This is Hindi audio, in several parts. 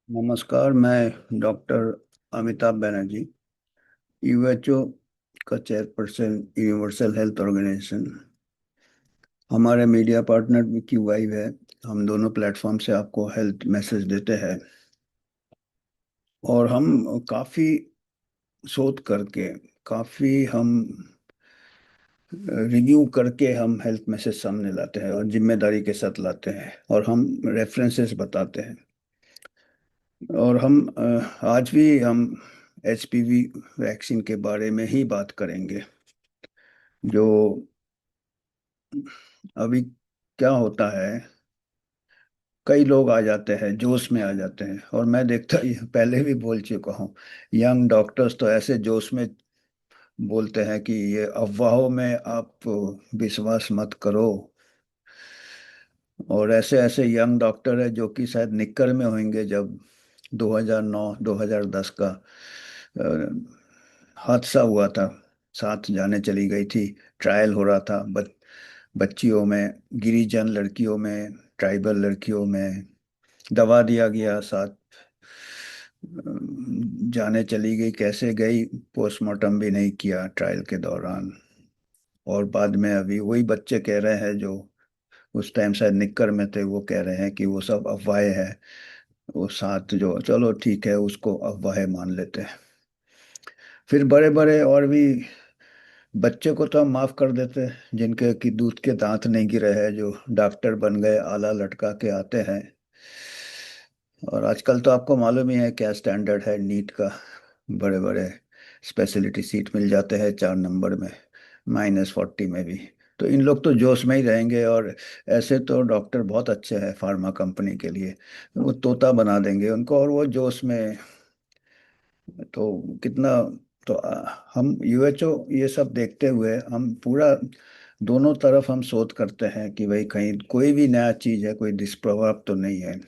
नमस्कार। मैं डॉक्टर अमिताभ बनर्जी, यूएचओ का चेयरपर्सन, यूनिवर्सल हेल्थ ऑर्गेनाइजेशन। हमारे मीडिया पार्टनर विकी वाइव है। हम दोनों प्लेटफॉर्म से आपको हेल्थ मैसेज देते हैं और हम काफ़ी शोध करके, काफ़ी हम रिव्यू करके हम हेल्थ मैसेज सामने लाते हैं और जिम्मेदारी के साथ लाते हैं और हम रेफरेंसेस बताते हैं। और हम आज भी हम एचपीवी वैक्सीन के बारे में ही बात करेंगे। जो अभी क्या होता है, कई लोग आ जाते हैं, जोश में आ जाते हैं, और मैं देखता ही पहले भी बोल चुका हूँ। यंग डॉक्टर्स तो ऐसे जोश में बोलते हैं कि ये अफवाहों में आप विश्वास मत करो। और ऐसे ऐसे यंग डॉक्टर है जो कि शायद निक्कर में होंगे जब 2009-2010 का हादसा हुआ था। साथ जाने चली गई थी। ट्रायल हो रहा था बच्चियों में, गिरिजन लड़कियों में, ट्राइबल लड़कियों में। दवा दिया गया, साथ जाने चली गई। कैसे गई, पोस्टमार्टम भी नहीं किया ट्रायल के दौरान। और बाद में अभी वही बच्चे कह रहे हैं जो उस टाइम शायद निक्कर में थे, वो कह रहे हैं कि वो सब अफवाहें हैं। वो साथ जो, चलो ठीक है, उसको अफवाहें मान लेते हैं। फिर बड़े बड़े और भी बच्चे को तो हम माफ कर देते हैं जिनके कि दूध के दांत नहीं गिरे हैं, जो डॉक्टर बन गए, आला लटका के आते हैं। और आजकल तो आपको मालूम ही है क्या स्टैंडर्ड है नीट का। बड़े बड़े स्पेशलिटी सीट मिल जाते हैं 4 नंबर में, -40 में भी। तो इन लोग तो जोश में ही रहेंगे। और ऐसे तो डॉक्टर बहुत अच्छे हैं फार्मा कंपनी के लिए, वो तोता बना देंगे उनको, और वो जोश में। तो कितना, तो हम यूएचओ ये सब देखते हुए हम पूरा दोनों तरफ हम शोध करते हैं कि भाई कहीं कोई भी नया चीज है, कोई दुष्प्रभाव तो नहीं है।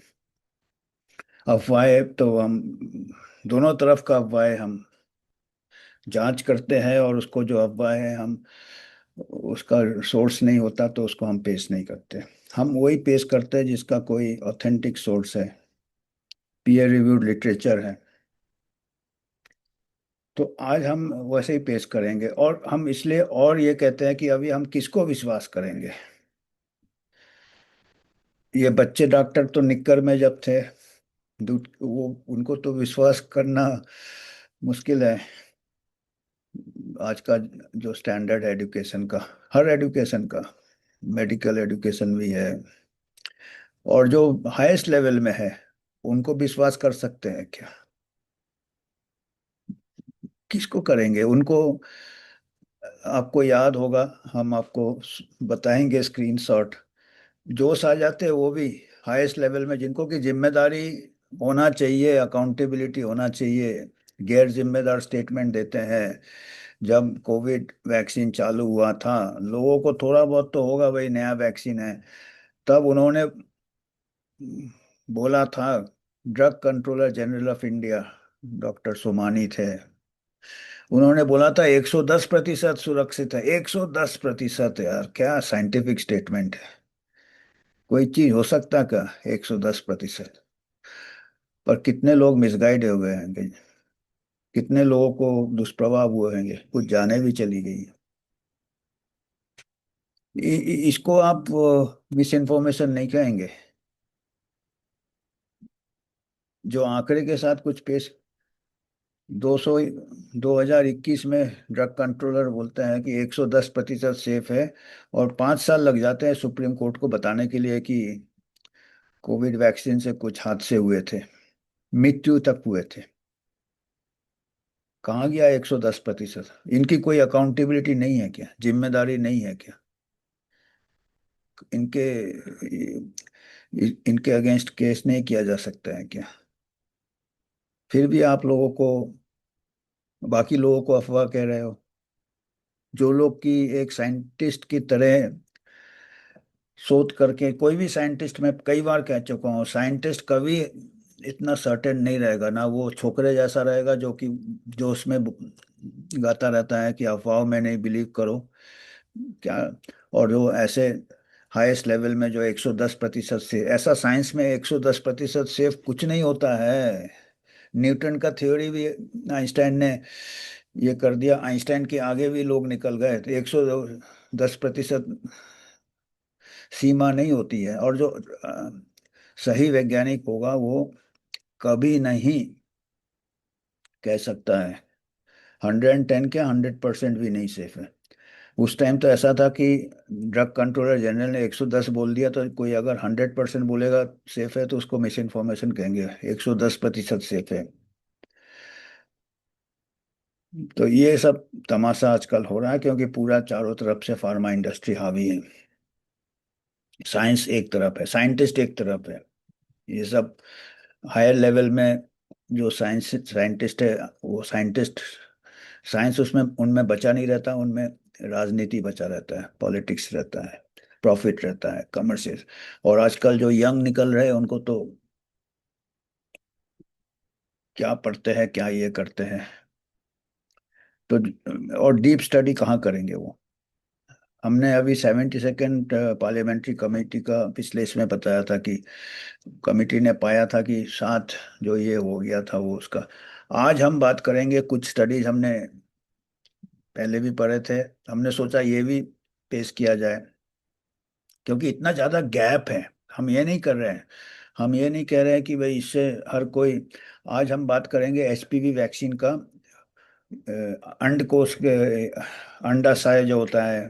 अफवाहें तो हम दोनों तरफ का अफवाहें हम जांच करते हैं, और उसको जो अफवाह है हम उसका सोर्स नहीं होता तो उसको हम पेश नहीं करते। हम वही पेश करते हैं जिसका कोई ऑथेंटिक सोर्स है, पीयर रिव्यूड लिटरेचर है। तो आज हम वैसे ही पेश करेंगे। और हम इसलिए और ये कहते हैं कि अभी हम किसको विश्वास करेंगे। ये बच्चे डॉक्टर तो निक्कर में जब थे, दूध वो, उनको तो विश्वास करना मुश्किल है। आज का जो स्टैंडर्ड है एजुकेशन का, हर एजुकेशन का, मेडिकल एजुकेशन भी है, और जो हाईएस्ट लेवल में है, उनको विश्वास कर सकते हैं क्या? किसको करेंगे उनको? आपको याद होगा, हम आपको बताएंगे स्क्रीनशॉट। जोश आ जाते हैं वो भी हाईएस्ट लेवल में, जिनको की जिम्मेदारी होना चाहिए, अकाउंटेबिलिटी होना चाहिए। गैर जिम्मेदार स्टेटमेंट देते हैं। जब कोविड वैक्सीन चालू हुआ था, लोगों को थोड़ा बहुत तो होगा भाई, नया वैक्सीन है। तब उन्होंने बोला था, drug controller general of India doctor Somani थे, उन्होंने बोला था 110% सुरक्षित है। 110%, यार क्या साइंटिफिक स्टेटमेंट है। कोई चीज हो सकता क्या 110%? पर कितने लोग मिसगाइड हो गए हैं, कितने लोगों को दुष्प्रभाव हुए होंगे, कुछ जाने भी चली गई। इसको आप मिस इन्फॉर्मेशन नहीं कहेंगे? जो आंकड़े के साथ कुछ पेश, 200, 2021 में ड्रग कंट्रोलर बोलते हैं कि 110% सेफ है। और 5 साल लग जाते हैं सुप्रीम कोर्ट को बताने के लिए कि कोविड वैक्सीन से कुछ हादसे हुए थे, मृत्यु तक हुए थे। कहाँ गया 110%? इनकी कोई अकाउंटेबिलिटी नहीं है क्या, जिम्मेदारी नहीं है क्या? इनके इनके अगेंस्ट केस नहीं किया जा सकता है क्या? फिर भी आप लोगों को, बाकी लोगों को अफवाह कह रहे हो। जो लोग की एक साइंटिस्ट की तरह शोध करके, कोई भी साइंटिस्ट, मैं कई बार कह चुका हूँ, साइंटिस्ट कभी इतना सर्टेन नहीं रहेगा ना। वो छोकरे जैसा रहेगा जो कि जो उसमें गाता रहता है कि अफवाहों में नहीं बिलीव करो क्या। और जो ऐसे हाईएस्ट लेवल में जो 110% से, ऐसा साइंस में 110% सेफ कुछ नहीं होता है। न्यूटन का थ्योरी भी आइंस्टाइन ने ये कर दिया, आइंस्टाइन के आगे भी लोग निकल गए। तो 110% सीमा नहीं होती है। और जो सही वैज्ञानिक होगा वो कभी नहीं कह सकता है 110 क्या 100% भी नहीं सेफ है। उस टाइम तो ऐसा था कि ड्रग कंट्रोलर जनरल ने 110 बोल दिया, तो कोई अगर 100% बोलेगा सेफ है तो उसको मिस इन्फॉर्मेशन कहेंगे, 110% सेफ है। तो ये सब तमाशा आजकल हो रहा है क्योंकि पूरा चारों तरफ से फार्मा इंडस्ट्री हावी है। साइंस एक तरफ है, साइंटिस्ट एक तरफ है। ये सब हायर लेवल में जो साइंटिस्ट है, वो साइंटिस्ट, साइंस उसमें उनमें बचा नहीं रहता, उनमें राजनीति बचा रहता है, पॉलिटिक्स रहता है, प्रॉफिट रहता है, कमर्शियल। और आजकल जो यंग निकल रहे हैं उनको तो क्या पढ़ते हैं, क्या ये करते हैं। तो और डीप स्टडी कहाँ करेंगे वो। हमने अभी 72nd पार्लियामेंट्री कमेटी का पिछले इसमें बताया था कि कमेटी ने पाया था कि 7 जो ये हो गया था वो उसका। आज हम बात करेंगे कुछ स्टडीज हमने पहले भी पढ़े थे, हमने सोचा ये भी पेश किया जाए क्योंकि इतना ज़्यादा गैप है। हम ये नहीं कर रहे हैं, हम ये नहीं कह रहे हैं कि भाई इससे हर कोई। आज हम बात करेंगे एचपीवी वैक्सीन का। अंडकोश के अंडाशय जो होता है,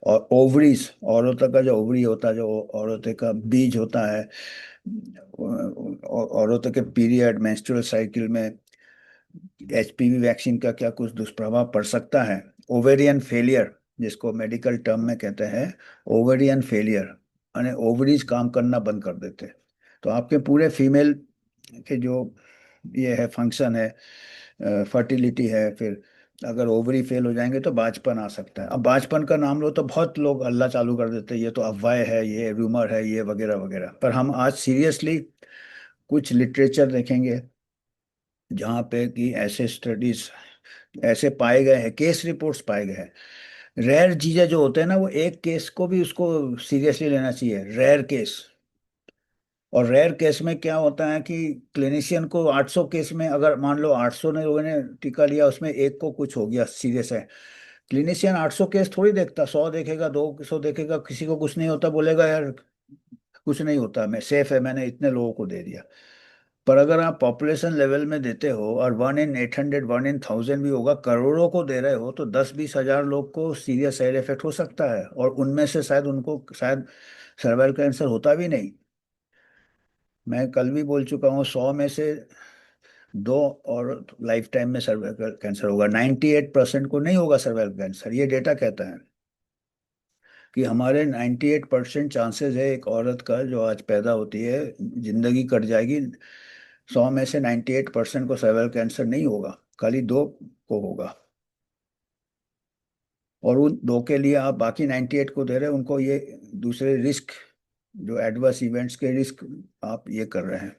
और ओवरीज, औरतों का जो ओवरी होता है, जो औरतों का बीज होता है, औरतों के पीरियड मेंस्ट्रुअल साइकिल में एचपीवी वैक्सीन का क्या कुछ दुष्प्रभाव पड़ सकता है। ओवेरियन फेलियर जिसको मेडिकल टर्म में कहते हैं, ओवेरियन फेलियर, यानी ओवरीज काम करना बंद कर देते। तो आपके पूरे फीमेल के जो ये है फंक्शन है, फर्टिलिटी है, फिर अगर ओवरी फेल हो जाएंगे तो बांझपन आ सकता है। अब बांझपन का नाम लो तो बहुत लोग हल्ला चालू कर देते हैं, ये तो अफवाह है, ये रूमर है, ये वगैरह वगैरह। पर हम आज सीरियसली कुछ लिटरेचर देखेंगे जहाँ पे कि ऐसे स्टडीज ऐसे पाए गए हैं, केस रिपोर्ट्स पाए गए हैं। रेयर चीजें जो होते हैं ना, वो एक केस को भी उसको सीरियसली लेना चाहिए, रेयर केस। और रेयर केस में क्या होता है कि क्लिनिशियन को 800 केस में अगर मान लो 800 ने लोगों ने टीका लिया, उसमें एक को कुछ हो गया सीरियस है, क्लिनिशियन 800 केस थोड़ी देखता, 100 देखेगा, 200 देखेगा, किसी को कुछ नहीं होता, बोलेगा यार कुछ नहीं होता, मैं सेफ है, मैंने इतने लोगों को दे दिया। पर अगर आप पॉपुलेशन लेवल में देते हो और 1 in 800, 1 in 1000 भी होगा, करोड़ों को दे रहे हो, तो 10-20 हजार लोग को सीरियस साइड इफेक्ट हो सकता है, और उनमें से शायद उनको शायद सर्वाइकल कैंसर होता भी नहीं। मैं कल भी बोल चुका हूँ, 100 में से 2 और लाइफ टाइम में सर्वाइकल कैंसर होगा, 98% को नहीं होगा सर्वाइकल कैंसर। ये डेटा कहता है कि हमारे 98% चांसेस है एक औरत का जो आज पैदा होती है, जिंदगी कट जाएगी, 100 में से 98% को सर्वाइकल कैंसर नहीं होगा, खाली 2 को होगा। और उन 2 के लिए आप बाकी 98 को दे रहे हैं, उनको ये दूसरे रिस्क, जो एडवर्स इवेंट्स के रिस्क आप ये कर रहे हैं।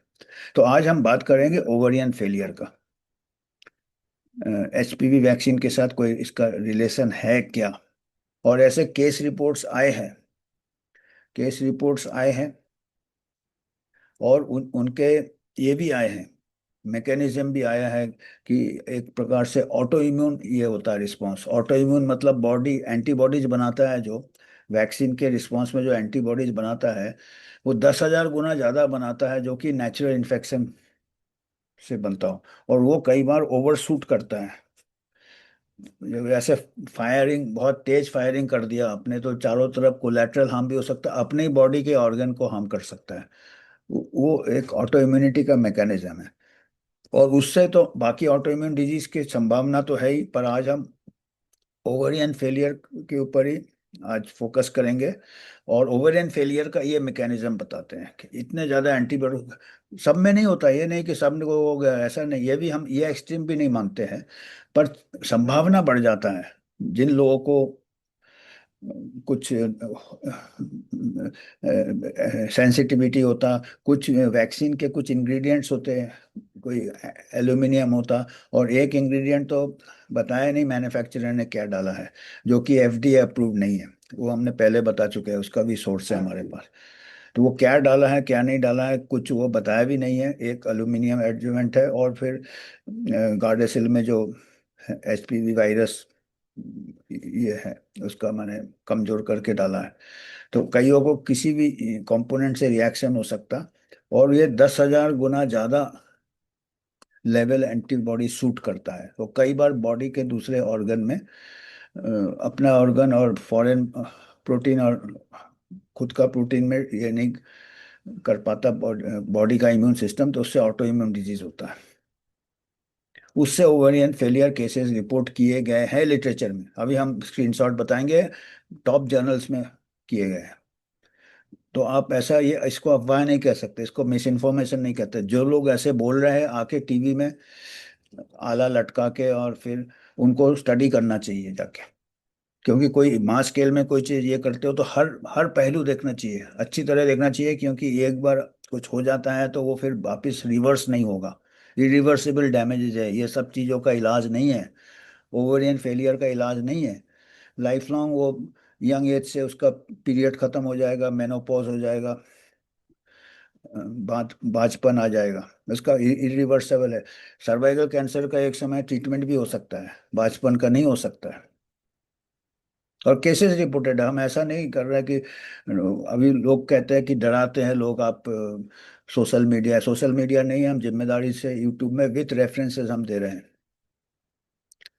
तो आज हम बात करेंगे ओवरियन फेलियर का। एचपीवी वैक्सीन के साथ कोई इसका रिलेशन है क्या। और ऐसे केस रिपोर्ट्स आए हैं, केस रिपोर्ट्स आए हैं, और उनके ये भी आए हैं, मैकेनिज्म भी आया है कि एक प्रकार से ऑटो इम्यून ये होता है रिस्पांस। ऑटो इम्यून मतलब बॉडी एंटीबॉडीज बनाता है, जो वैक्सीन के रिस्पांस में जो एंटीबॉडीज बनाता है, वो 10,000 गुना ज़्यादा बनाता है जो कि नेचुरल इन्फेक्शन से बनता हो। और वो कई बार ओवरशूट करता है, वैसे फायरिंग, बहुत तेज फायरिंग कर दिया आपने तो चारों तरफ कोलैटरल हार्म भी हो सकता है, अपने बॉडी के ऑर्गन को हार्म कर सकता है। वो एक ऑटो इम्यूनिटी का मैकेनिज्म है। और उससे तो बाकी ऑटो इम्यून डिजीज की संभावना तो है ही, पर आज हम ओवरियन फेलियर के ऊपर ही आज फोकस करेंगे। और ओवरियन फेलियर का ये मैकेनिज्म बताते हैं कि इतने ज़्यादा एंटीबायोटिक सब में नहीं होता, ये नहीं कि सब को हो गया, ऐसा नहीं, ये भी हम ये एक्सट्रीम भी नहीं मानते हैं, पर संभावना बढ़ जाता है। जिन लोगों को कुछ सेंसिटिविटी होता, कुछ वैक्सीन के कुछ इंग्रेडिएंट्स होते हैं, कोई एल्यूमिनियम होता, और एक इंग्रेडिएंट तो बताया नहीं मैन्युफैक्चरर ने क्या डाला है, जो कि एफडीए अप्रूव नहीं है। वो हमने पहले बता चुके हैं, उसका भी सोर्स है हमारे पास। तो वो क्या डाला है क्या नहीं डाला है कुछ वो बताया भी नहीं है। एक एल्यूमिनियम एडजुवेंट है, और फिर गार्डेसिल में जो एचपीवी वायरस ये है, उसका मैंने कमजोर करके डाला है। तो कईयों को किसी भी कंपोनेंट से रिएक्शन हो सकता, और ये 10,000 गुना ज्यादा लेवल एंटीबॉडी शूट करता है। तो कई बार बॉडी के दूसरे ऑर्गन में अपना ऑर्गन और फॉरेन प्रोटीन और खुद का प्रोटीन में ये नहीं कर पाता बॉडी का इम्यून सिस्टम, तो उससे ऑटो इम्यून डिजीज होता है। उससे ओवेरियन फेलियर केसेस रिपोर्ट किए गए हैं लिटरेचर में। अभी हम स्क्रीनशॉट बताएंगे, टॉप जर्नल्स में किए गए हैं। तो आप ऐसा ये इसको अफवाह नहीं कह सकते, इसको मिस इन्फॉर्मेशन नहीं कहते। जो लोग ऐसे बोल रहे हैं आके टीवी में आला लटका के, और फिर उनको स्टडी करना चाहिए जाके। क्योंकि कोई मास स्केल में कोई चीज ये करते हो तो हर हर पहलू देखना चाहिए, अच्छी तरह देखना चाहिए। क्योंकि एक बार कुछ हो जाता है तो वो फिर वापस रिवर्स नहीं होगा। इरिवर्सिबल डैमेजेज है, ये सब चीज़ों का इलाज नहीं है। ओवरियन फेलियर का इलाज नहीं है लाइफ लॉन्ग। वो यंग एज से उसका पीरियड खत्म हो जाएगा, मेनोपॉज हो जाएगा, बाँझपन आ जाएगा, उसका इरिवर्सिबल है। सर्वाइकल कैंसर का एक समय ट्रीटमेंट भी हो सकता है, बाँझपन का नहीं हो सकता है। और केसेस रिपोर्टेड है, हम ऐसा नहीं कर रहे कि अभी लोग कहते हैं कि डराते हैं लोग, आप सोशल मीडिया नहीं है, हम जिम्मेदारी से यूट्यूब में विथ रेफरेंसेस हम दे रहे हैं।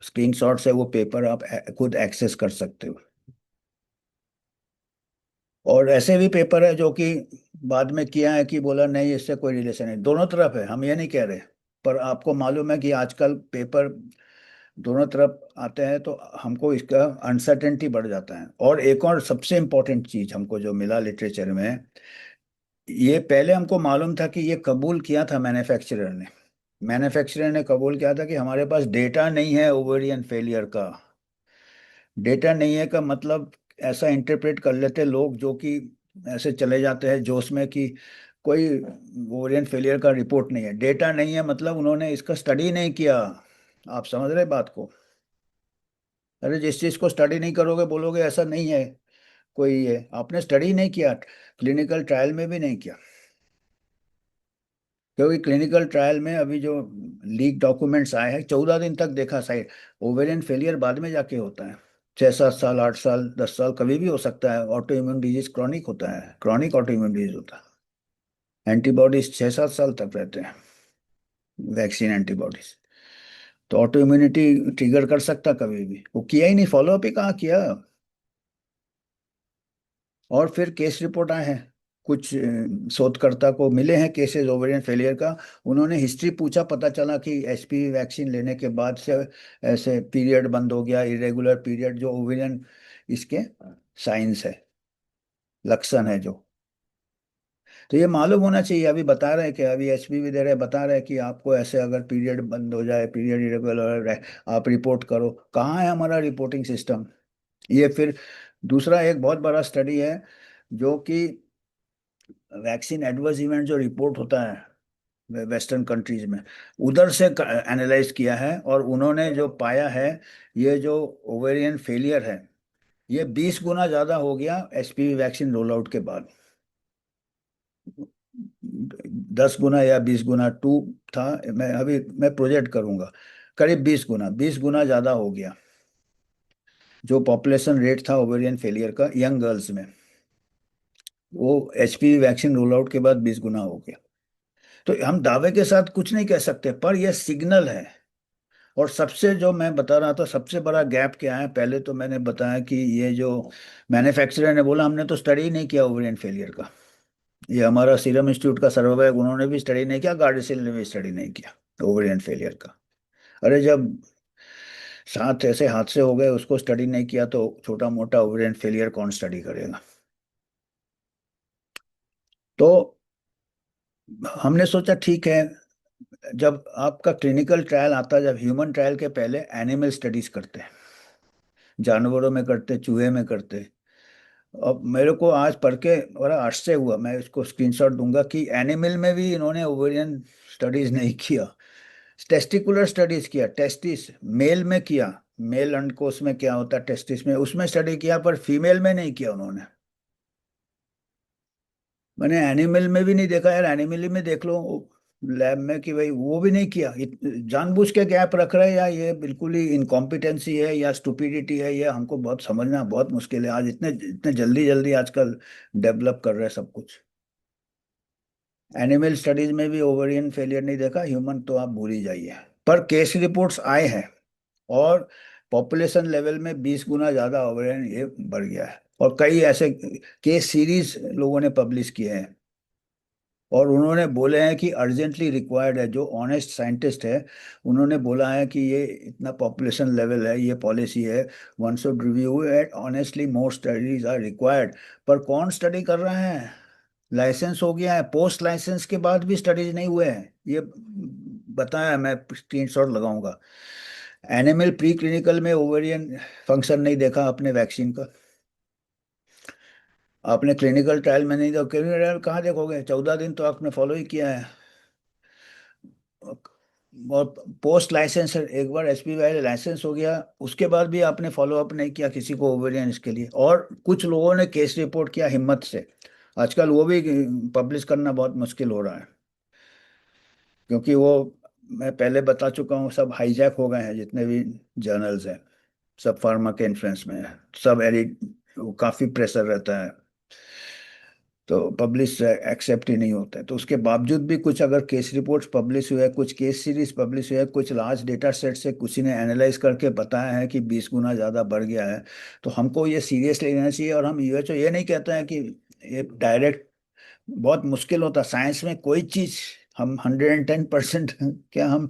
स्क्रीनशॉट से वो पेपर आप खुद एक्सेस कर सकते हो। और ऐसे भी पेपर है जो कि बाद में किया है कि बोला नहीं इससे कोई रिलेशन नहीं, दोनों तरफ है, हम ये नहीं कह रहे। पर आपको मालूम है कि आजकल पेपर दोनों तरफ आते हैं, तो हमको इसका अनसर्टेनिटी बढ़ जाता है। और एक और सबसे इम्पोर्टेंट चीज हमको जो मिला लिटरेचर में, ये पहले हमको मालूम था कि ये कबूल किया था मैन्युफैक्चरर ने कबूल किया था कि हमारे पास डेटा नहीं है ओवेरियन फेलियर का। डेटा नहीं है का मतलब ऐसा इंटरप्रेट कर लेते लोग, जो कि ऐसे चले जाते हैं जोश में कि कोई ओवेरियन फेलियर का रिपोर्ट नहीं है। डेटा नहीं है मतलब उन्होंने इसका स्टडी नहीं किया। आप समझ रहे बात को? अरे जिस चीज को स्टडी नहीं करोगे बोलोगे ऐसा नहीं है कोई, ये आपने स्टडी नहीं किया, क्लिनिकल ट्रायल में भी नहीं किया। क्योंकि क्लिनिकल ट्रायल में अभी जो लीक डॉक्यूमेंट्स आए हैं, 14 दिन तक देखा साइड। ओवेरियन फेलियर बाद में जाके होता है, 6-7 साल, 8 साल, 10 साल, कभी भी हो सकता है। ऑटो इम्यून डिजीज क्रॉनिक होता है, क्रॉनिक ऑटो इम्यून डिजीज होता है। एंटीबॉडीज 6-7 साल तक रहते हैं, वैक्सीन एंटीबॉडीज। तो ऑटो इम्यूनिटी ट्रिगर कर सकता कभी भी, वो किया ही नहीं, फॉलोअप ही कहाँ किया। और फिर केस रिपोर्ट आए हैं, कुछ शोधकर्ता को मिले हैं केसेस ओवेरियन फेलियर का। उन्होंने हिस्ट्री पूछा, पता चला कि एचपीवी वैक्सीन लेने के बाद से ऐसे पीरियड बंद हो गया, इरेगुलर पीरियड, जो ओवेरियन इसके साइंस है, लक्षण है जो। तो ये मालूम होना चाहिए। अभी बता रहे हैं कि अभी एचपीवी दे रहे हैं, बता रहे हैं कि आपको ऐसे अगर पीरियड बंद हो जाए, पीरियड इरेगुलर है, आप रिपोर्ट करो। कहाँ है हमारा रिपोर्टिंग सिस्टम? ये फिर दूसरा एक बहुत बड़ा स्टडी है, जो कि वैक्सीन एडवर्स इवेंट जो रिपोर्ट होता है वेस्टर्न कंट्रीज में, उधर से एनालाइज किया है। और उन्होंने जो पाया है, ये जो ओवेरियन फेलियर है, ये 20 गुना ज्यादा हो गया एचपीवी वैक्सीन रोल आउट के बाद। 10 गुना या 20 गुना, टू था, मैं प्रोजेक्ट करूंगा, करीब 20 गुना, 20 गुना ज्यादा हो गया जो पॉपुलेशन रेट था ओवेरियन फेलियर का यंग गर्ल्स में। वो एचपीवी वैक्सीन रोल आउट के बाद 20 गुना हो गया। तो हम दावे के साथ कुछ नहीं कह सकते, पर यह सिग्नल है। और सबसे जो मैं बता रहा था, सबसे बड़ा गैप क्या है, पहले तो मैंने बताया कि ये जो मैन्युफैक्चरर ने बोला हमने तो स्टडी नहीं किया ओवेरियन फेलियर का। ये हमारा सीरम इंस्टीट्यूट का सर्वे, उन्होंने भी स्टडी नहीं किया, गार्डेसिल ने भी स्टडी नहीं किया ओवेरियन फेलियर का। अरे जब 7 ऐसे हादसे हो गए, उसको स्टडी नहीं किया, तो छोटा मोटा ओवेरियन फेलियर कौन स्टडी करेगा? तो हमने सोचा ठीक है, जब आपका क्लिनिकल ट्रायल आता है, जब ह्यूमन ट्रायल के पहले एनिमल स्टडीज करते हैं, जानवरों में करते, चूहे में करते। अब मेरे को आज पढ़ के बड़ा आश्चर्य हुआ, मैं इसको स्क्रीनशॉट दूंगा, कि एनिमल में भी इन्होंने ओवेरियन स्टडीज नहीं किया, टेस्टिकुलर स्टडीज किया, टेस्टिस मेल में किया। मेल अंडकोश में क्या होता है, टेस्टिस में, उसमें स्टडी किया, पर फीमेल में नहीं किया उन्होंने। मैंने एनिमल में भी नहीं देखा यार, एनिमल में देख लो लैब में, कि भाई वो भी नहीं किया। जानबूझ के गैप रख रहे हैं, या ये बिल्कुल ही इनकॉम्पिटेंसी है या स्टुपिडिटी है, ये हमको बहुत समझना बहुत मुश्किल है। आज इतने इतने जल्दी जल्दी आजकल डेवलप कर रहे हैं सब कुछ। एनिमल स्टडीज में भी ओवेरियन फेलियर नहीं देखा, ह्यूमन तो आप भूल ही जाइए। पर केस रिपोर्ट्स आए हैं, और पॉपुलेशन लेवल में 20 गुना ज्यादा ओवेरियन ये बढ़ गया है। और कई ऐसे केस सीरीज लोगों ने पब्लिश किए हैं, और उन्होंने बोले हैं कि अर्जेंटली रिक्वायर्ड है। जो ऑनेस्ट साइंटिस्ट है, उन्होंने बोला है कि ये इतना पॉपुलेशन लेवल है, ये पॉलिसी है, one should review it honestly, more studies are required. पर कौन स्टडी कर रहा है? लाइसेंस हो गया है, पोस्ट लाइसेंस के बाद भी स्टडीज नहीं हुए हैं, ये बताया। मैं स्क्रीनशॉट लगाऊंगा। एनिमल प्री क्लिनिकल में ओवेरियन फंक्शन नहीं देखा आपने वैक्सीन का। आपने क्लिनिकल ट्रायल में नहीं देखा, क्लिनिकल ट्रायल कहाँ देखोगे? 14 दिन तो आपने फॉलो ही किया है। और पोस्ट लाइसेंस, एक बार एसपीवाई लाइसेंस हो गया, उसके बाद भी आपने फॉलो अप नहीं किया किसी को ओवेरियन इसके लिए। और कुछ लोगों ने केस रिपोर्ट किया हिम्मत से, आजकल वो भी पब्लिश करना बहुत मुश्किल हो रहा है, क्योंकि वो, मैं पहले बता चुका हूँ, सब हाईजैक हो गए हैं जितने भी जर्नल्स हैं, सब फार्मा के इन्फ्लुएंस में है, सब एडिट, काफी प्रेशर रहता है, तो पब्लिश एक्सेप्ट ही नहीं होता है। तो उसके बावजूद भी कुछ अगर केस रिपोर्ट्स पब्लिश हुए, कुछ केस सीरीज पब्लिश हुए, कुछ लार्ज डेटा सेट से किसी ने एनालाइज करके बताया है कि 20 गुना ज़्यादा बढ़ गया है, तो हमको ये सीरियसली लेना चाहिए। और हम यूएचओ ये नहीं कहते हैं कि ये डायरेक्ट, बहुत मुश्किल होता है साइंस में कोई चीज़ हम 110% क्या, हम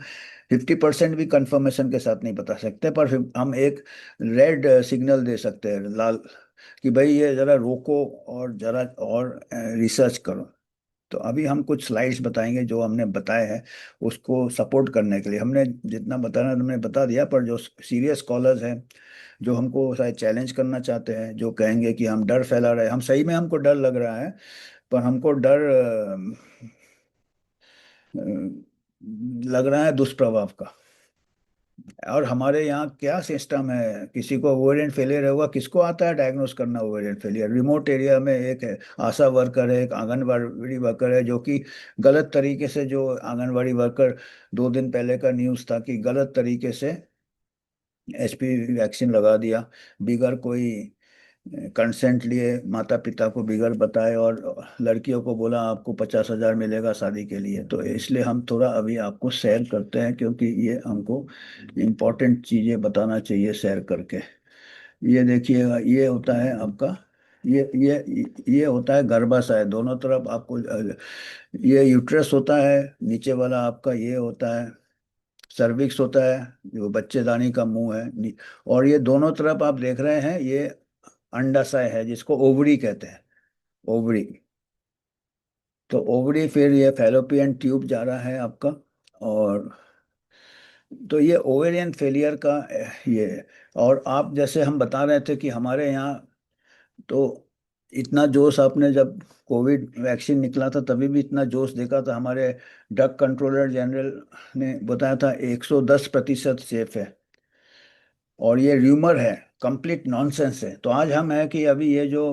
50% भी कंफर्मेशन के साथ नहीं बता सकते, पर फिर हम एक रेड सिग्नल दे सकते हैं, लाल, कि भाई ये जरा रोको और जरा और रिसर्च करो। तो अभी हम कुछ स्लाइड्स बताएंगे जो हमने बताए हैं, उसको सपोर्ट करने के लिए हमने जितना बताना हमने बता दिया। पर जो सीरियस स्कॉलर्स हैं, जो हमको शायद चैलेंज करना चाहते हैं, जो कहेंगे कि हम डर फैला रहे हैं, हम सही में हमको डर लग रहा है, पर हमको डर लग रहा है दुष्प्रभाव का। और हमारे यहाँ क्या सिस्टम है, किसी को ओवेरियन फेलियर होगा, किसको आता है डायग्नोस करना ओवेरियन फेलियर? रिमोट एरिया में एक है आशा वर्कर है, एक आंगनबाड़ी वर्कर है, जो कि गलत तरीके से, जो आंगनबाड़ी वर्कर 2 दिन पहले का न्यूज़ था कि गलत तरीके से एचपीवी वैक्सीन लगा दिया, बिगर कोई कंसेंट लिए, माता पिता को बिगर बताए, और लड़कियों को बोला आपको 50,000 मिलेगा शादी के लिए। तो इसलिए हम थोड़ा अभी आपको शेयर करते हैं, क्योंकि ये हमको इम्पोर्टेंट चीज़ें बताना चाहिए शेयर करके। ये देखिएगा, ये होता है आपका, ये होता है गर्भाशय, दोनों तरफ आपको ये यूट्रस होता है, नीचे वाला आपका ये होता है सर्विक्स होता है, जो बच्चेदानी का मुंह है। और ये दोनों तरफ आप देख रहे हैं, ये अंडाशय है जिसको ओवरी कहते हैं, ओवरी। तो ओवरी, फिर ये फैलोपियन ट्यूब जा रहा है आपका। और तो ये ओवेरियन फेलियर का ये है। और आप जैसे हम बता रहे थे कि हमारे यहाँ तो इतना जोश, आपने जब कोविड वैक्सीन निकला था तभी भी इतना जोश देखा था, हमारे ड्रग कंट्रोलर जनरल ने बताया था 110% सेफ है। और ये र्यूमर है, कंप्लीट नॉनसेंस है। तो आज हम है कि अभी ये जो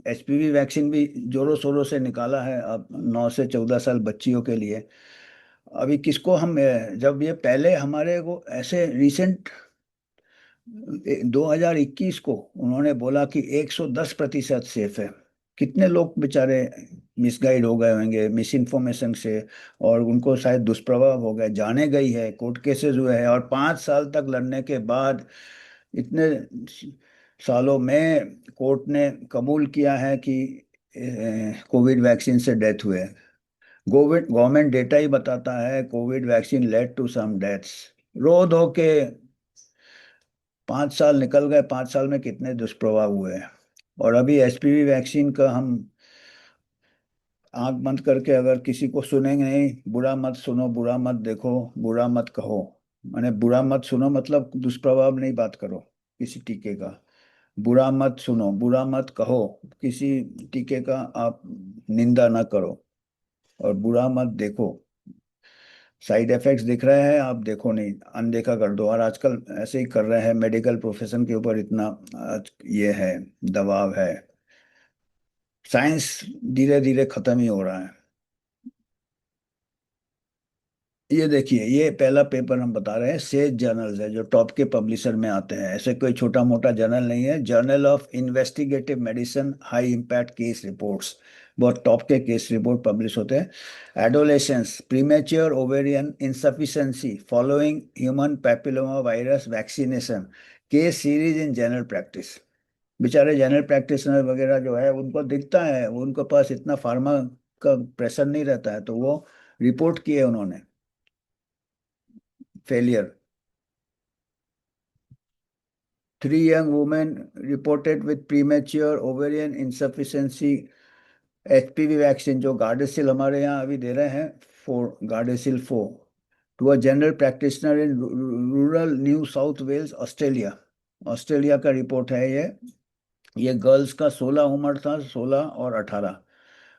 एचपीवी वैक्सीन भी जोरों शोरों से निकाला है अब 9 से 14 साल बच्चियों के लिए। अभी किसको हम जब ये पहले हमारे को ऐसे रिसेंट 2021 को उन्होंने बोला कि 110% सेफ है, कितने लोग बेचारे मिसगाइड हो गए होंगे मिस इन्फॉर्मेशन से, और उनको शायद दुष्प्रभाव हो गए, जाने गई है, कोर्ट केसेस हुए हैं, और 5 साल तक लड़ने के बाद, इतने सालों में कोर्ट ने कबूल किया है कि कोविड वैक्सीन से डेथ हुए। गवर्नमेंट डेटा ही बताता है covid vaccine led to some deaths. रो धो के 5 साल निकल गए, 5 साल में कितने दुष्प्रभाव हुए हैं। और अभी एचपीवी वैक्सीन का हम आंख बंद करके अगर किसी को सुनेंगे नहीं, बुरा मत सुनो, बुरा मत देखो, बुरा मत कहो, माने बुरा मत सुनो मतलब दुष्प्रभाव नहीं बात करो किसी टीके का, बुरा मत सुनो, बुरा मत कहो, किसी टीके का आप निंदा ना करो, और बुरा मत देखो, साइड इफेक्ट्स दिख रहे हैं, आप देखो नहीं, अनदेखा कर दो। और आजकल ऐसे ही कर रहे हैं, मेडिकल प्रोफेशन के ऊपर इतना ये है, दबाव है। साइंस धीरे धीरे खत्म ही हो रहा है। ये देखिए, ये पहला पेपर हम बता रहे हैं, सेज जर्नल्स है, जो टॉप के पब्लिशर में आते हैं, ऐसे कोई छोटा मोटा जर्नल नहीं है। Journal of investigative medicine high impact case reports, बहुत टॉप के केस रिपोर्ट पब्लिश होते हैं। Adolescence premature ovarian insufficiency following human papilloma virus vaccination, case series in general practice. बेचारे जनरल प्रैक्टिशनर वगैरह जो है, उनको दिखता है, उनके पास इतना फार्मा का प्रेशर नहीं रहता है, तो वो रिपोर्ट किए उन्होंने failure. Three young women reported with premature ovarian insufficiency HPV vaccine, जो गार्डेसिल हमारे यहाँ अभी दे रहे हैं, 4 Gardasil 4, to a general practitioner in rural New South Wales Australia. Australia का रिपोर्ट है ये गर्ल्स का 16 उम्र था, 16 और 18।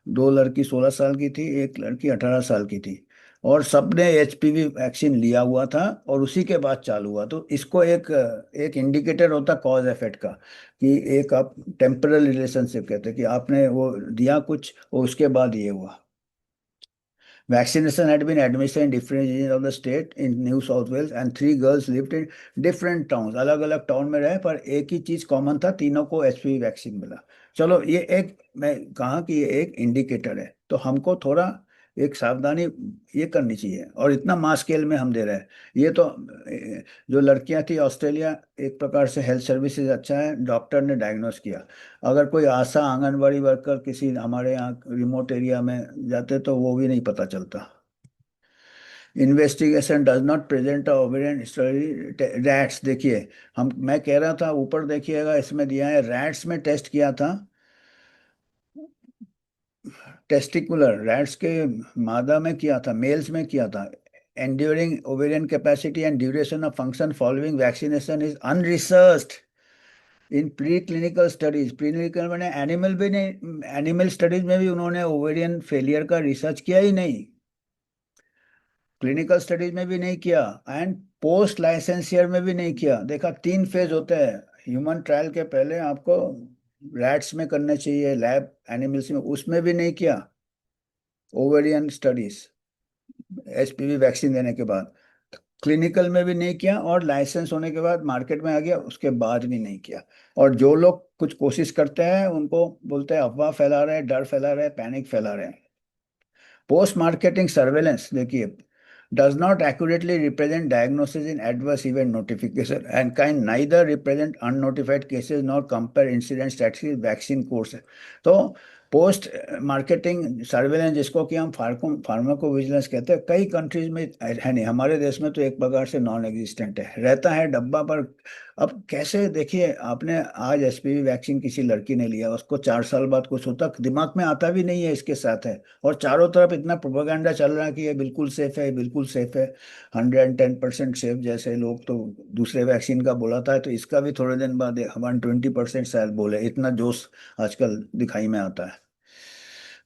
दो लड़की 16 साल की थी, एक लड़की 18 साल की थी, और सबने एचपीवी वैक्सीन लिया हुआ था, और उसी के बाद चालू हुआ। तो इसको एक एक इंडिकेटर होता कॉज इफेक्ट का, कि एक आप टेम्परल रिलेशनशिप कहते हैं, कि आपने वो दिया कुछ और उसके बाद ये हुआ। Vaccination had been administered in different regions of the state in New South Wales and 3 girls lived in different towns। अलग अलग टाउन में रहे, पर एक ही चीज कॉमन था, तीनों को एचपीवी वैक्सीन मिला। चलो, ये एक, मैं कहा कि ये एक इंडिकेटर है, तो हमको थोड़ा एक सावधानी ये करनी चाहिए। और इतना मास स्केल में हम दे रहे हैं। ये तो जो लड़कियां थी ऑस्ट्रेलिया, एक प्रकार से हेल्थ सर्विसेज अच्छा है, डॉक्टर ने डायग्नोस किया। अगर कोई आशा आंगनबाड़ी वर्कर किसी हमारे यहाँ रिमोट एरिया में जाते, तो वो भी नहीं पता चलता। Investigation does not present ovarian study rats, देखिए, हम मैं कह रहा था ऊपर देखिएगा, इसमें दिया है रैट्स में टेस्ट किया था, टेस्टिकुलर रैट्स के मादा में किया था, मेल्स में किया था। Enduring ovarian capacity and duration of function following vaccination is unresearched in preclinical studies. Preclinical मैंने एनिमल भी नहीं, एनिमल स्टडीज में भी उन्होंने ओवेरियन फेलियर का रिसर्च किया ही नहीं, क्लिनिकल स्टडीज में भी नहीं किया, एंड पोस्ट लाइसेंसियर में भी नहीं किया। देखा, 3 फेज होते हैं ह्यूमन ट्रायल के, पहले आपको रैट्स में करने चाहिए, लैब एनिमल्स में, उसमें भी नहीं किया ओवेरियन स्टडीज एचपीवी वैक्सीन देने के बाद। क्लिनिकल में भी नहीं किया, और लाइसेंस होने के बाद मार्केट में आ गया, उसके बाद भी नहीं किया। और जो लोग कुछ कोशिश करते हैं, उनको बोलते हैं अफवाह फैला रहे हैं, डर फैला रहे हैं, पैनिक फैला रहे हैं। पोस्ट मार्केटिंग सर्वेलेंस देखिए, does not accurately represent diagnosis in adverse event notification and can neither represent unnotified cases nor compare incident statistics vaccine course। तो पोस्ट मार्केटिंग सर्वेलेंस, जिसको कि हम फार्माकोविजिलेंस कहते हैं, कई कंट्रीज में है नहीं, हमारे देश में तो एक प्रकार से नॉन एग्जिस्टेंट है, रहता है डब्बा पर। अब कैसे, देखिए, आपने आज एचपीवी वैक्सीन किसी लड़की ने लिया, उसको 4 साल बाद कुछ होता, दिमाग में आता भी नहीं है इसके साथ है, और चारों तरफ इतना प्रोपेगेंडा चल रहा है कि ये बिल्कुल सेफ है, बिल्कुल सेफ है, 110% सेफ, जैसे लोग तो दूसरे वैक्सीन का बोला था, तो इसका भी थोड़े दिन बाद 120% शायद बोले, इतना जोश आजकल दिखाई में आता है।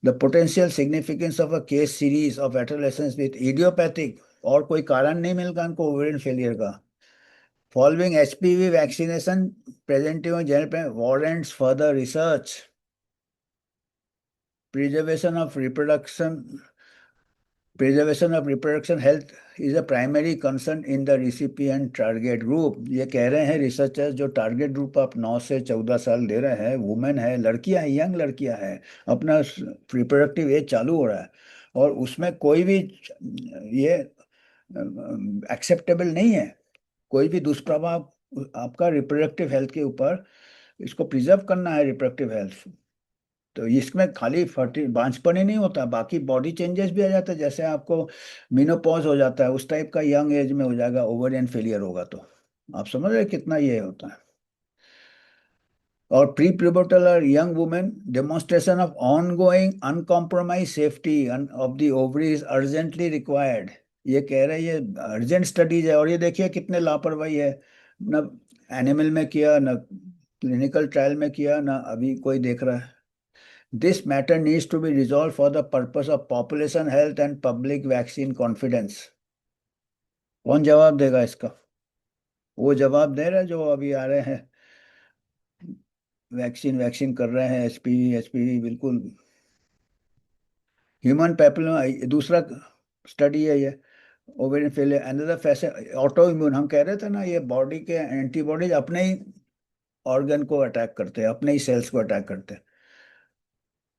The potential significance of a case series of adolescence with idiopathic, और कोई कारण नहीं मिलता उनको ओवेरियन फेलियर का, following HPV vaccination presenting general warrants further research. Preservation of reproduction preservation of reproduction health is a primary concern in the recipient target group. ये कह रहे हैं रिसर्चर्स, जो टारगेट ग्रुप आप 9 से 14 साल दे रहे हैं, वुमेन है, लड़कियां हैं, यंग लड़कियां हैं, अपना रिप्रोडक्टिव एज चालू हो रहा है, और उसमें कोई भी ये एक्सेप्टेबल नहीं है, कोई भी दुष्प्रभाव आपका रिप्रोडक्टिव हेल्थ के ऊपर। इसको प्रिजर्व करना है रिप्रोडक्टिव हेल्थ, तो इसमें खाली फर्टी बांझपन ही नहीं होता, बाकी बॉडी चेंजेस भी आ जाता है, जैसे आपको मिनोपॉज हो जाता है, उस टाइप का यंग एज में हो जाएगा, ओवरियन फेलियर होगा तो। आप समझ रहे हैं कितना ये होता है। और प्री प्यूबर्टल और young women, demonstration of ongoing uncompromise safety of the ovary is urgently required. ये कह रहे हैं, ये अर्जेंट स्टडीज है, और ये देखिए कितने लापरवाही है, न एनिमल में किया, न क्लिनिकल ट्रायल में किया, ना अभी कोई देख रहा है। This matter needs to be resolved for the purpose of population health and public vaccine confidence। कौन जवाब देगा इसका? वो जवाब दे रहे हैं जो अभी आ रहे हैं, वैक्सीन वैक्सीन कर रहे हैं, एसपीवी एसपीवी बिल्कुल। ह्यूमन पैपिलोमा दूसरा स्टडी है ये। ओवेरियन फेलियर अनदर फैसे, ऑटो इम्यून हम कह रहे थे ना, ये बॉडी के एंटीबॉडीज अपने ही ऑर्गन को अटैक करते हैं, अपने ही सेल्स को अटैक करते हैं।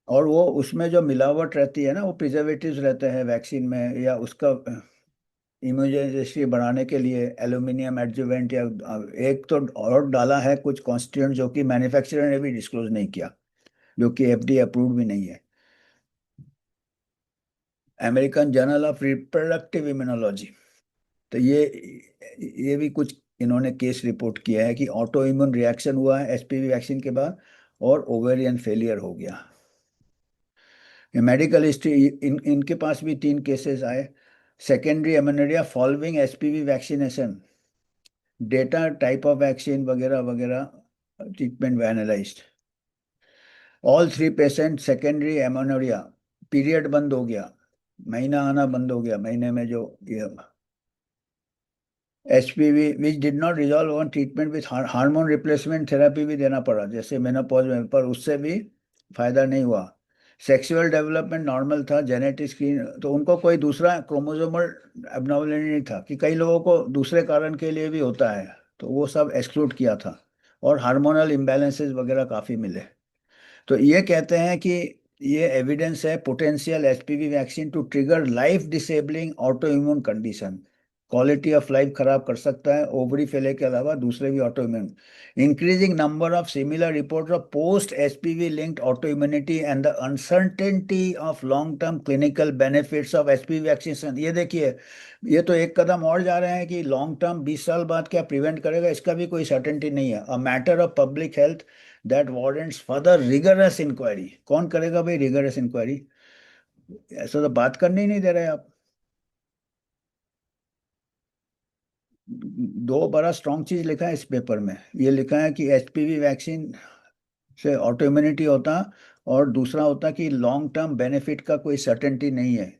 और वो उसमें जो मिलावट रहती है ना, वो प्रिजर्वेटिव्स रहते हैं वैक्सीन में, या उसका इम्यूनोजेनिसिटी बढ़ाने के लिए एल्यूमिनियम एडजुवेंट या एक तो और डाला है कुछ कॉन्स्टिट्यूएंट जो कि मैन्युफैक्चरर ने भी डिस्क्लोज नहीं किया, जो कि एफडीए अप्रूव्ड भी नहीं है। American journal of reproductive immunology. तो ये भी कुछ इन्होंने केस रिपोर्ट किया है कि ऑटो इम्यून रिएक्शन हुआ है एचपीवी वैक्सीन के बाद, और ओवेरियन फेलियर हो गया। ये मेडिकल हिस्ट्री, इनके पास भी 3 केसेस आए। Secondary amenorrhoea following HPV vaccination, data type of vaccine वगैरह वगैरह, treatment analysed. All 3 patient secondary amenorrhoea, period बंद हो गया, महीना आना बंद हो गया, महीने में जो ये HPV which did not resolve on treatment with hormone replacement therapy भी देना पड़ा जैसे मेनोपॉज में, पर उससे भी फायदा नहीं हुआ। सेक्सुअल डेवलपमेंट नॉर्मल था, जेनेटिक स्क्रीन तो उनको कोई दूसरा क्रोमोसोमल एबनॉर्मलिटी नहीं था, कि कई लोगों को दूसरे कारण के लिए भी होता है, तो वो सब एक्सक्लूड किया था। और हार्मोनल इम्बैलेंसेस वगैरह काफ़ी मिले। तो ये कहते हैं कि ये एविडेंस है potential HPV vaccine to trigger life disabling autoimmune condition, quality of life खराब कर सकता है, ओवरी फेले के अलावा दूसरे भी auto immune. Increasing number of similar report of post HPV linked auto immunity and the uncertainty of long term clinical benefits of HPV vaccination. ये देखिए, ये तो एक कदम और जा रहे हैं कि लॉन्ग टर्म 20 साल बाद क्या प्रिवेंट करेगा, इसका भी कोई सर्टेनिटी नहीं है। A matter of public health that warrants further rigorous inquiry. कौन करेगा भाई रिगरस इंक्वायरी? ऐसा तो बात करने ही नहीं दे रहे आप। दो बड़ा स्ट्रॉन्ग चीज लिखा है इस पेपर में, ये लिखा है कि एचपीवी वैक्सीन से ऑटो इम्यूनिटी होता, और दूसरा होता कि लॉन्ग टर्म बेनिफिट का कोई सर्टेनिटी नहीं है।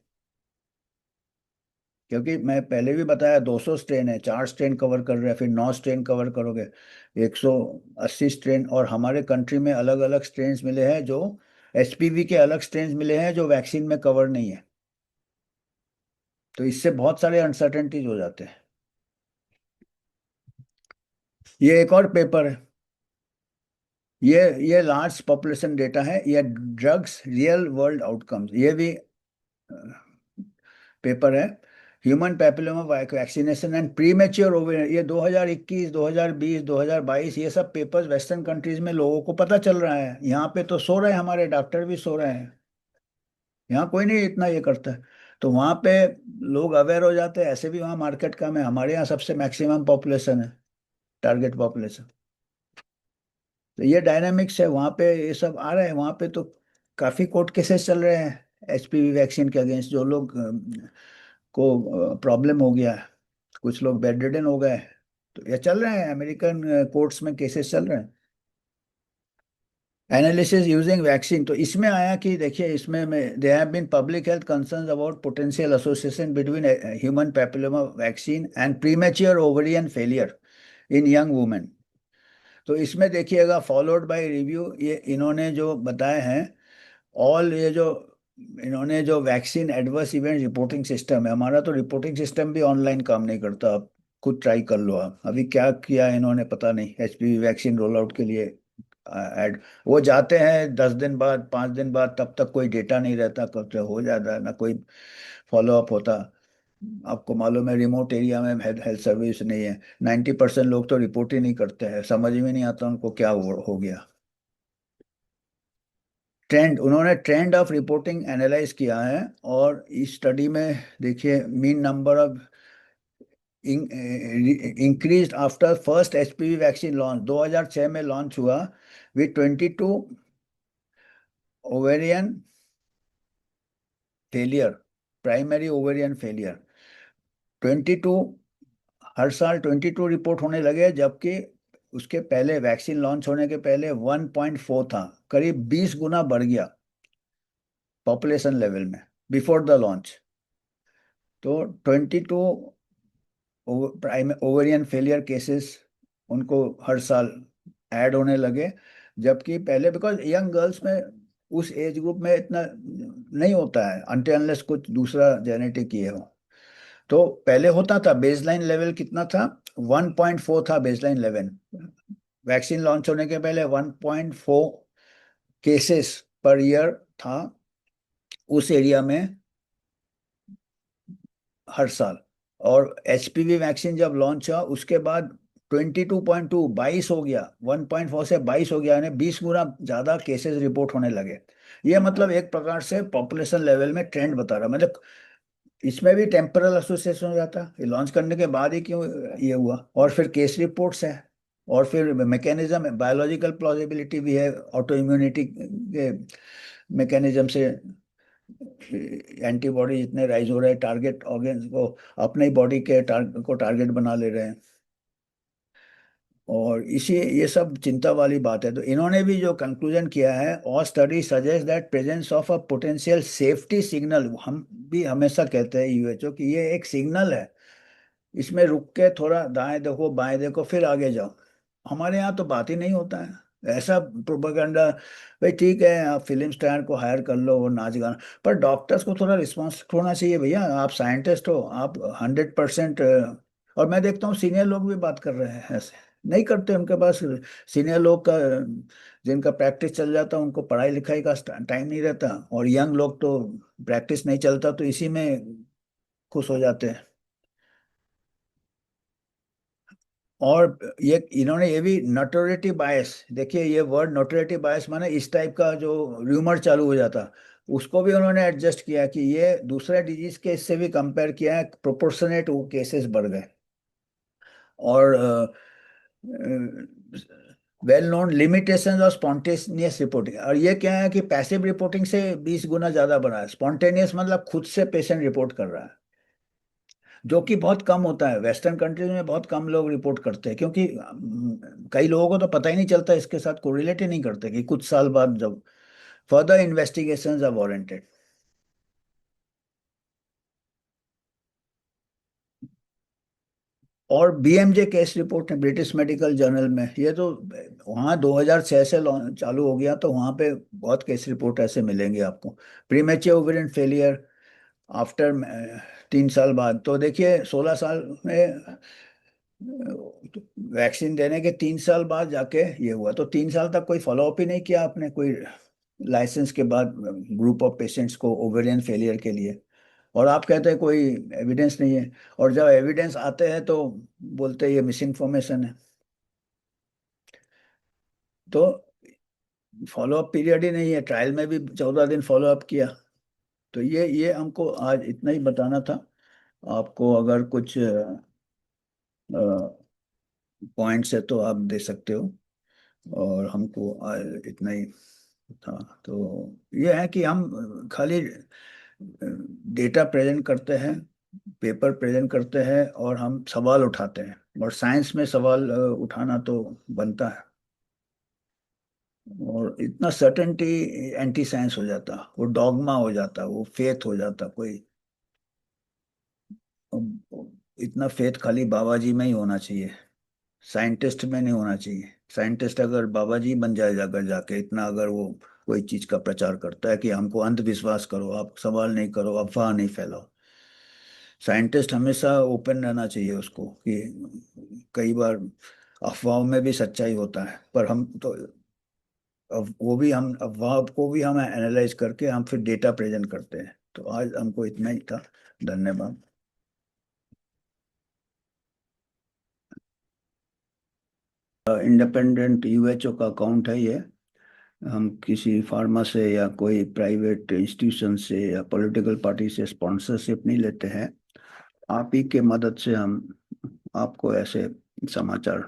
क्योंकि मैं पहले भी बताया 200 स्ट्रेन है, 4 स्ट्रेन कवर कर रहे हैं, फिर 9 स्ट्रेन कवर करोगे, 180 स्ट्रेन। और हमारे कंट्री में अलग अलग स्ट्रेन्स मिले हैं, जो एचपीवी के अलग स्ट्रेन्स मिले हैं जो वैक्सीन में कवर नहीं है। तो इससे बहुत सारे अनसर्टेनिटीज हो जाते हैं। ये एक और पेपर है, ये लार्ज पॉपुलेशन डेटा है, ये ड्रग्स रियल वर्ल्ड आउटकम्स, ये भी पेपर है। Human papilloma vaccination and premature ovarian, ये 2021 2020 2022 ये सब पेपर्स वेस्टर्न कंट्रीज में लोगों को पता चल रहा है। यहाँ पे तो सो रहे हैं, हमारे डॉक्टर भी सो रहे हैं, यहाँ कोई नहीं इतना ये करता है। तो वहाँ पे लोग अवेयर हो जाते हैं, ऐसे भी वहाँ मार्केट कम है, हमारे यहाँ सबसे मैक्सिमम पॉपुलेशन है, टारगेट पॉपुलेशन। तो ये डायनामिक्स है वहाँ पे, ये सब आ रहे हैं वहाँ पे। तो काफी कोर्ट केसेस चल रहे हैं एचपीवी वैक्सीन के अगेंस्ट, जो लोग को प्रॉब्लम हो गया है, कुछ लोग बेड रिडन हो गए। तो ये चल रहे हैं अमेरिकन कोर्ट्स में, केसेस चल रहे हैं। एनालिसिस यूजिंग वैक्सीन, तो इसमें आया कि देखिए, इसमें they have been public health concerns about potential association between human papilloma vaccine and premature ovarian failure in young women. तो इसमें देखिएगा फॉलोड बाय रिव्यू, ये इन्होंने जो बताए हैं, ऑल ये जो इन्होंने जो vaccine adverse event reporting system है, हमारा तो रिपोर्टिंग सिस्टम भी ऑनलाइन काम नहीं करता। आप खुद ट्राई कर लो, आप अभी क्या किया है इन्होंने पता नहीं एचपीवी वैक्सीन रोल आउट के लिए। एड वो जाते हैं 10 दिन बाद 5 दिन बाद, तब तक कोई डेटा नहीं रहता, कब तक हो जाता है, ना कोई फॉलो अप होता। आपको मालूम है रिमोट एरिया में हेल्थ सर्विस नहीं है, 90% लोग तो रिपोर्ट ही नहीं करते हैं, समझ में नहीं आता उनको क्या हो गया। ट्रेंड, उन्होंने ट्रेंड ऑफ रिपोर्टिंग एनालाइज किया है, और इस स्टडी में देखिए mean number of increase after first HPV vaccine launch, 2006 में लॉन्च हुआ, with 22 ovarian failure, primary ovarian failure 22। हर साल 22 रिपोर्ट होने लगे, जबकि उसके पहले वैक्सीन लॉन्च होने के पहले 1.4 था, करीब 20 गुना बढ़ गया पॉपुलेशन लेवल में बिफोर द लॉन्च। तो 22 प्राइम ओवेरियन फेलियर केसेस उनको हर साल ऐड होने लगे। जबकि पहले, बिकॉज यंग गर्ल्स में उस एज ग्रुप में इतना नहीं होता है अनटिल अनलेस कुछ दूसरा जेनेटिक ये हो। तो पहले होता था, बेसलाइन लेवल कितना था? 1.4 था बेसलाइन लेवल। वैक्सीन लॉन्च होने के पहले 1.4 केसेस पर ईयर था उस एरिया में हर साल। और एचपीवी वैक्सीन जब लॉन्च हुआ उसके बाद 22.2, 22 हो गया, 1.4 से 22 हो गया, यानी 20 गुना ज्यादा केसेस रिपोर्ट होने लगे। ये मतलब एक प्रकार से पॉपुलेशन लेवल में ट्रेंड बता रहा, मतलब इसमें भी टेम्परल एसोसिएशन हो जाता। ये लॉन्च करने के बाद ही क्यों ये हुआ? और फिर केस रिपोर्ट्स है, और फिर मैकेनिज्म, बायोलॉजिकल प्लॉजिबिलिटी भी है, ऑटो इम्यूनिटी के मैकेनिज्म से एंटीबॉडी जितने राइज हो रहे हैं टारगेट ऑर्गेन्स को, अपने ही बॉडी के को टारगेट बना ले रहे हैं। और इसी ये सब चिंता वाली बात है। तो इन्होंने भी जो कंक्लूजन किया है, और study suggest that presence of a potential safety signal, हम भी हमेशा कहते हैं यूएचओ कि ये एक सिग्नल है, इसमें रुक के थोड़ा दाएं देखो बाएं देखो फिर आगे जाओ। हमारे यहाँ तो बात ही नहीं होता है ऐसा प्रोपागेंडा। भाई ठीक है, आप फिल्म स्टार को हायर कर लो और नाच गाना, पर डॉक्टर्स को थोड़ा रिस्पॉन्स होना चाहिए भैया। आप साइंटिस्ट हो, आप 100%। और मैं देखता हूँ सीनियर लोग भी बात कर रहे हैं ऐसे, नहीं करते उनके पास। सीनियर लोग का जिनका प्रैक्टिस चल जाता है उनको पढ़ाई लिखाई का टाइम नहीं रहता, और यंग लोग तो प्रैक्टिस नहीं चलता तो इसी में खुश हो जाते हैं। और ये इन्होंने ये भी नोटोरिटी बायस, देखिए ये वर्ड नोटोरिटी बायस माने इस टाइप का जो र्यूमर चालू हो जाता, उसको भी उन्होंने एडजस्ट किया कि ये दूसरे डिजीज के इससे भी कंपेयर किया है, प्रोपोर्शनेट वो केसेस बढ़ गए। और वेल नोन लिमिटेशंस और स्पॉन्टेनियस रिपोर्टिंग, और ये क्या है कि पैसिव रिपोर्टिंग से 20 गुना ज्यादा बढ़ा है। स्पॉन्टेनियस मतलब खुद से पेशेंट रिपोर्ट कर रहा है, जो कि बहुत कम होता है। वेस्टर्न कंट्रीज में बहुत कम लोग रिपोर्ट करते हैं, क्योंकि कई लोगों को तो पता ही नहीं चलता, इसके साथ कोरिलेट ही नहीं करते कि कुछ साल बाद जब फर्दर इन्वेस्टिगेशंस आर वारंटेड। और बीएमजे केस रिपोर्ट है ब्रिटिश मेडिकल जर्नल में, ये तो वहाँ 2006 से चालू हो गया, तो वहाँ पे बहुत केस रिपोर्ट ऐसे मिलेंगे आपको। प्रीमेच्योर ओवेरियन फेलियर आफ्टर 3 साल बाद, तो देखिए 16 साल में वैक्सीन देने के 3 साल बाद जाके ये हुआ, तो 3 साल तक कोई फॉलोअप ही नहीं किया आपने, कोई लाइसेंस के बाद ग्रुप ऑफ पेशेंट्स को ओवेरियन फेलियर के लिए। और आप कहते हैं कोई एविडेंस नहीं है, और जब एविडेंस आते हैं तो बोलते हैं ये मिस इन्फॉर्मेशन है। तो फॉलोअप पीरियड ही नहीं है, ट्रायल में भी 14 दिन फॉलोअप किया। तो ये हमको आज इतना ही बताना था। आपको अगर कुछ पॉइंट्स है तो आप दे सकते हो, और हमको आज इतना ही था। तो ये है कि हम खाली डेटा प्रेजेंट करते हैं, पेपर प्रेजेंट करते हैं, और हम सवाल उठाते हैं, और साइंस में सवाल उठाना तो बनता है। और इतना सर्टेनिटी एंटी साइंस हो जाता, वो डॉगमा हो जाता, वो फेथ हो जाता कोई। इतना फेथ खाली बाबा जी में ही होना चाहिए, साइंटिस्ट में नहीं होना चाहिए। साइंटिस्ट अगर बाबा जी बन जाए जाकर जाके, इतना अगर वो कोई चीज का प्रचार करता है कि हमको अंधविश्वास करो, आप सवाल नहीं करो, अफवाह नहीं फैलाओ। साइंटिस्ट हमेशा ओपन रहना चाहिए उसको कि कई बार अफवाहों में भी सच्चाई होता है, पर हम तो अब वो भी हम अफवाह को भी हम एनालाइज करके हम फिर डेटा प्रेजेंट करते हैं। तो आज हमको इतना ही था। धन्यवाद। इंडिपेंडेंट यूएचओ का अकाउंट है ये। हम किसी फार्मा से या कोई प्राइवेट इंस्टीट्यूशन से या पॉलिटिकल पार्टी से स्पॉन्सरशिप नहीं लेते हैं। आप ही के मदद से हम आपको ऐसे समाचार